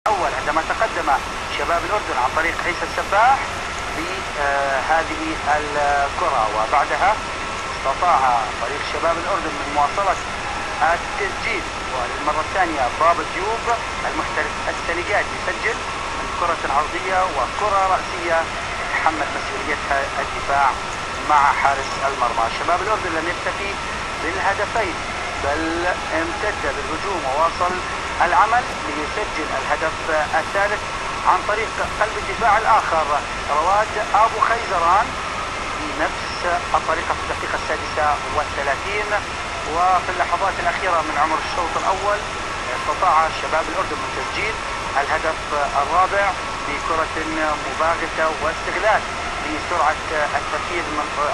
الأول عندما تقدم شباب الأردن عن طريق عيسى السباح بهذه الكرة، وبعدها استطاع فريق شباب الأردن من مواصلة التسجيل، وللمرة الثانية باب ديوب المحترف السنغالي يسجل من كرة عرضية وكرة رأسية يتحمل مسؤوليتها الدفاع مع حارس المرمى. شباب الأردن لم يكتفي بالهدفين بل امتد بالهجوم وواصل العمل ليسجل الهدف الثالث عن طريق قلب الدفاع الآخر رواد أبو خيزران بنفس الطريقة في الدقيقة 36. وفي اللحظات الأخيرة من عمر الشوط الأول استطاع شباب الأردن من تسجيل الهدف الرابع بكرة مباغتة واستغلال لسرعة التنفيذ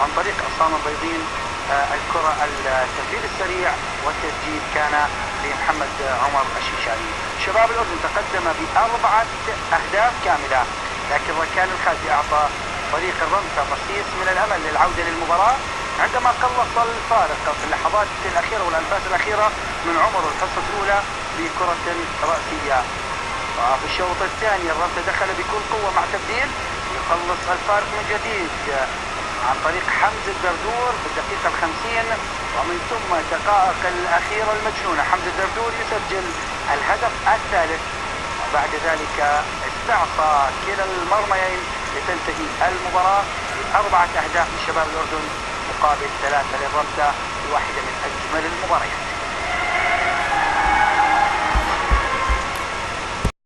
عن طريق عصام البيضين. الكرة التنفيذ السريع والتسجيل كان لمحمد عمر الشيشاني. شباب الأردن تقدم ب4 أهداف كاملة، لكن ركان الخازي أعطى فريق الرمز الرصيص من الأمل للعودة للمباراة عندما قلص الفارق في اللحظات الأخيرة والأنفاس الأخيرة من عمر الحصة الأولى بكرة رأسية. وفي الشوط الثاني الرمز دخل بكل قوة مع تبديل يقلص الفارق من جديد عن طريق حمزة الدردور في الدقيقة 50، ومن ثم الدقائق الأخيرة المجنونة حمزة الدردور يسجل الهدف الثالث، وبعد ذلك استعصى كلا المرميين لتنتهي المباراة ب4 أهداف لشباب الأردن مقابل 3 للرمزة في واحدة من أجمل المباريات.